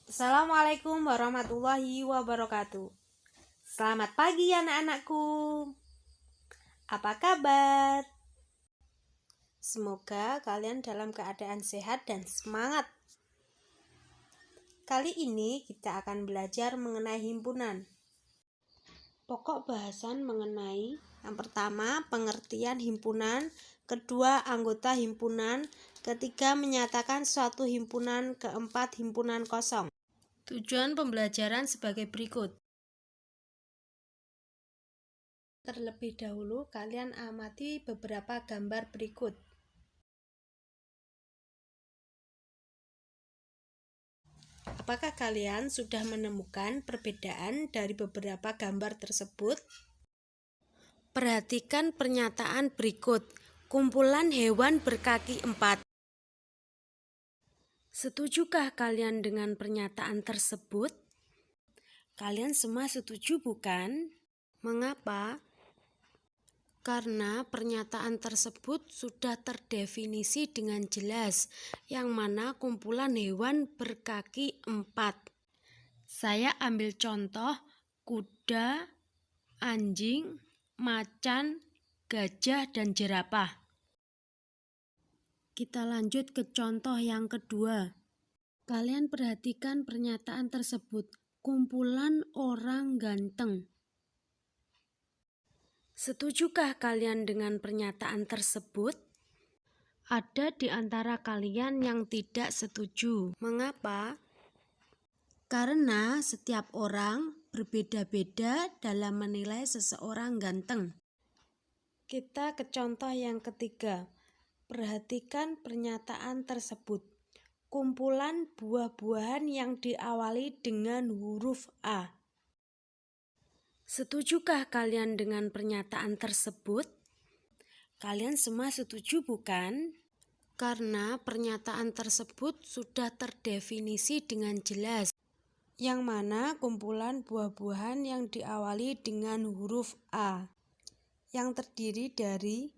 Assalamualaikum warahmatullahi wabarakatuh. Selamat pagi anak-anakku. Apa kabar? Semoga kalian dalam keadaan sehat dan semangat. Kali ini kita akan belajar mengenai himpunan. Pokok bahasan mengenai yang pertama pengertian himpunan, kedua anggota himpunan, ketiga menyatakan suatu himpunan, keempat himpunan kosong. Tujuan pembelajaran sebagai berikut. Terlebih dahulu, kalian amati beberapa gambar berikut. Apakah kalian sudah menemukan perbedaan dari beberapa gambar tersebut? Perhatikan pernyataan berikut. Kumpulan hewan berkaki 4. Setujukah kalian dengan pernyataan tersebut? Kalian semua setuju bukan? Mengapa? Karena pernyataan tersebut sudah terdefinisi dengan jelas, yang mana kumpulan hewan berkaki 4. Saya ambil contoh kuda, anjing, macan, gajah, dan jerapah. Kita lanjut ke contoh yang kedua. Kalian perhatikan pernyataan tersebut, kumpulan orang ganteng. Setujukah kalian dengan pernyataan tersebut? Ada di antara kalian yang tidak setuju. Mengapa? Karena setiap orang berbeda-beda dalam menilai seseorang ganteng. Kita ke contoh yang ketiga. Perhatikan pernyataan tersebut. Kumpulan buah-buahan yang diawali dengan huruf A. Setujukah kalian dengan pernyataan tersebut? Kalian semua setuju bukan? Karena pernyataan tersebut sudah terdefinisi dengan jelas, yang mana kumpulan buah-buahan yang diawali dengan huruf A, yang terdiri dari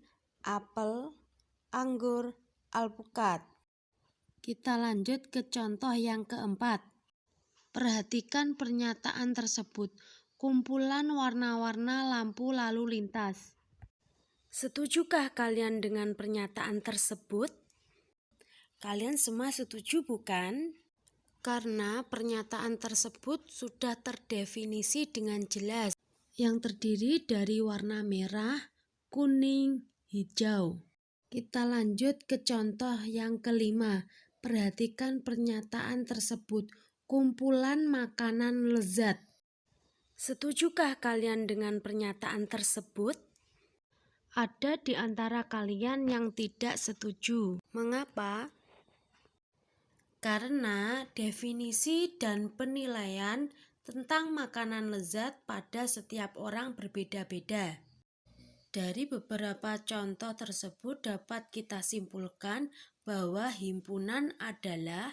apel, anggur, alpukat. Kita lanjut ke contoh yang keempat. Perhatikan pernyataan tersebut. Kumpulan warna-warna lampu lalu lintas. Setujukah kalian dengan pernyataan tersebut? Kalian semua setuju bukan? Karena pernyataan tersebut sudah terdefinisi dengan jelas, yang terdiri dari warna merah, kuning, hijau. Kita lanjut ke contoh yang kelima. Perhatikan pernyataan tersebut. Kumpulan makanan lezat. Setujukah kalian dengan pernyataan tersebut? Ada di antara kalian yang tidak setuju. Mengapa? Karena definisi dan penilaian tentang makanan lezat pada setiap orang berbeda-beda. Dari beberapa contoh tersebut dapat kita simpulkan bahwa himpunan adalah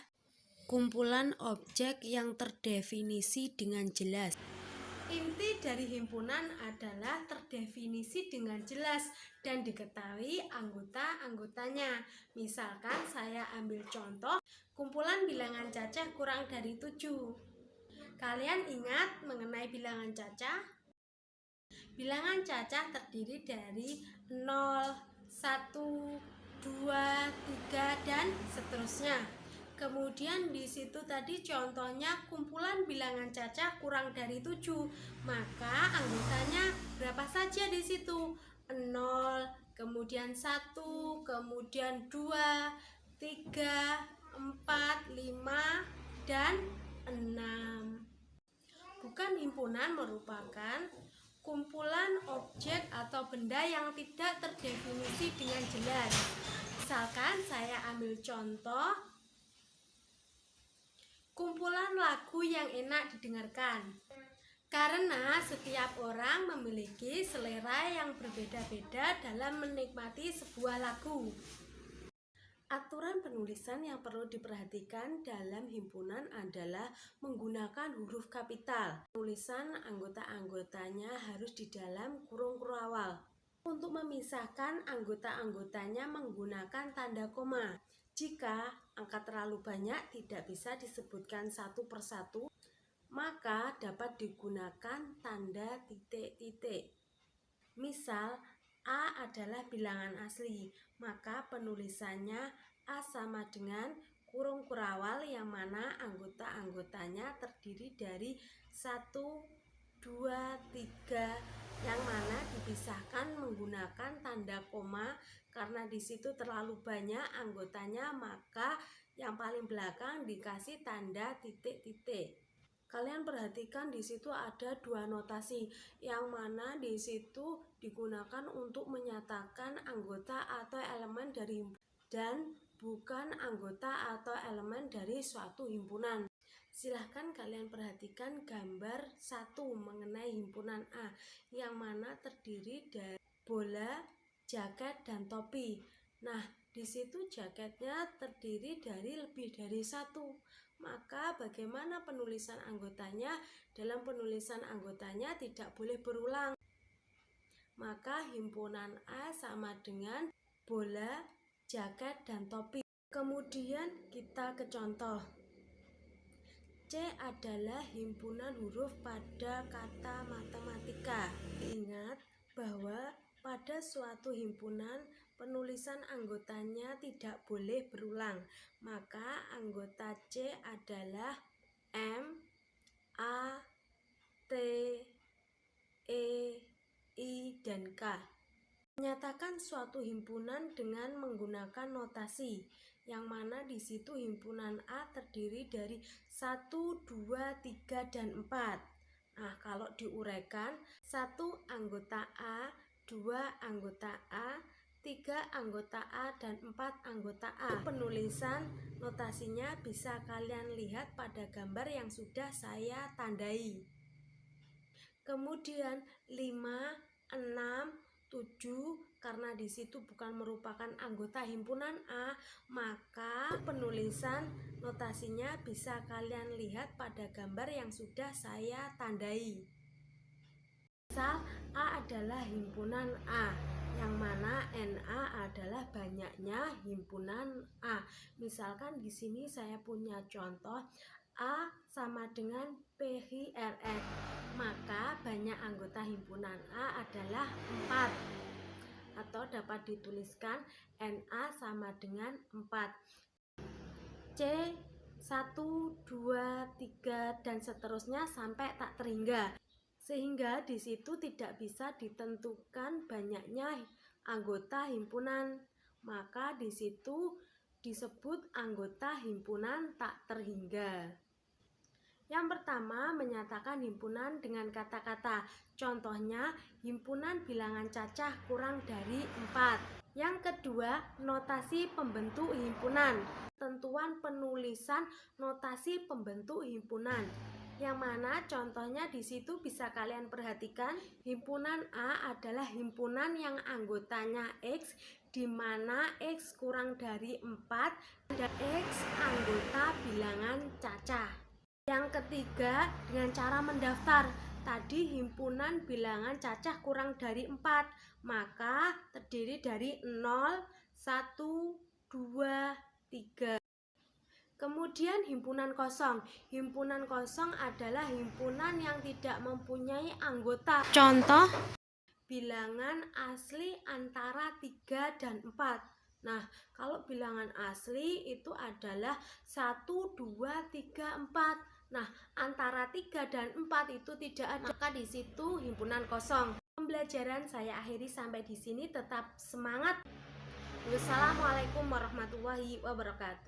kumpulan objek yang terdefinisi dengan jelas. Inti dari himpunan adalah terdefinisi dengan jelas dan diketahui anggota-anggotanya. Misalkan saya ambil contoh, kumpulan bilangan cacah kurang dari 7. Kalian ingat mengenai bilangan cacah? Bilangan cacah terdiri dari 0, 1, 2, 3, dan seterusnya. Kemudian di situ tadi contohnya kumpulan bilangan cacah kurang dari 7. Maka anggotanya berapa saja di situ? 0, kemudian 1, kemudian 2, 3, 4, 5, dan 6. Bukan himpunan merupakan kumpulan objek atau benda yang tidak terdefinisi dengan jelas. Misalkan saya ambil contoh kumpulan lagu yang enak didengarkan. Karena setiap orang memiliki selera yang berbeda-beda dalam menikmati sebuah lagu. Aturan penulisan yang perlu diperhatikan dalam himpunan adalah menggunakan huruf kapital. Tulisan anggota-anggotanya harus di dalam kurung awal. Untuk memisahkan anggota-anggotanya menggunakan tanda koma. Jika angka terlalu banyak tidak bisa disebutkan satu persatu, maka dapat digunakan tanda titik-titik. Misal, A adalah bilangan asli, maka penulisannya A sama dengan kurung kurawal yang mana anggota-anggotanya terdiri dari 1, 2, 3, yang mana dipisahkan menggunakan tanda koma karena di situ terlalu banyak anggotanya, maka yang paling belakang dikasih tanda titik-titik. Kalian perhatikan di situ ada dua notasi, yang mana di situ digunakan untuk menyatakan anggota atau elemen dari dan bukan anggota atau elemen dari suatu himpunan. Silahkan kalian perhatikan gambar 1 mengenai himpunan A, yang mana terdiri dari bola, jaket, dan topi. Nah, di situ jaketnya terdiri dari lebih dari 1. Maka bagaimana penulisan anggotanya? Dalam penulisan anggotanya tidak boleh berulang. Maka himpunan A sama dengan bola, jaket, dan topi. Kemudian kita ke contoh. C adalah himpunan huruf pada kata matematika. Ingat bahwa pada suatu himpunan penulisan anggotanya tidak boleh berulang. Maka anggota C adalah M, A, T, E, I, dan K. Menyatakan suatu himpunan dengan menggunakan notasi, yang mana di situ himpunan A terdiri dari 1, 2, 3, dan 4. Nah, kalau diuraikan, 1 anggota A, 2 anggota A, 3 anggota A, dan 4 anggota A. Penulisan notasinya bisa kalian lihat pada gambar yang sudah saya tandai. Kemudian 5, 6, 7, karena di situ bukan merupakan anggota himpunan A, maka penulisan notasinya bisa kalian lihat pada gambar yang sudah saya tandai. Misal A adalah himpunan A, yang mana NA adalah banyaknya himpunan A. Misalkan di sini saya punya contoh A sama dengan PHRX, maka banyak anggota himpunan A adalah 4, atau dapat dituliskan NA sama dengan 4. C 1, 2, 3, dan seterusnya sampai tak terhingga. Sehingga di situ tidak bisa ditentukan banyaknya anggota himpunan, maka di situ disebut anggota himpunan tak terhingga. Yang pertama, menyatakan himpunan dengan kata-kata. Contohnya, himpunan bilangan cacah kurang dari 4. Yang kedua, notasi pembentuk himpunan. Tentuan penulisan notasi pembentuk himpunan. Yang mana contohnya di situ bisa kalian perhatikan, himpunan A adalah himpunan yang anggotanya X, di mana X kurang dari 4 dan X anggota bilangan cacah. Yang ketiga, dengan cara mendaftar. Tadi himpunan bilangan cacah kurang dari 4, maka terdiri dari 0, 1, 2, 3. Kemudian himpunan kosong. Himpunan kosong adalah himpunan yang tidak mempunyai anggota. Contoh, bilangan asli antara 3 dan 4. Nah, kalau bilangan asli itu adalah 1, 2, 3, 4. Nah, antara 3 dan 4 itu tidak ada, maka di situ himpunan kosong. Pembelajaran saya akhiri sampai di sini, tetap semangat. Wassalamualaikum warahmatullahi wabarakatuh.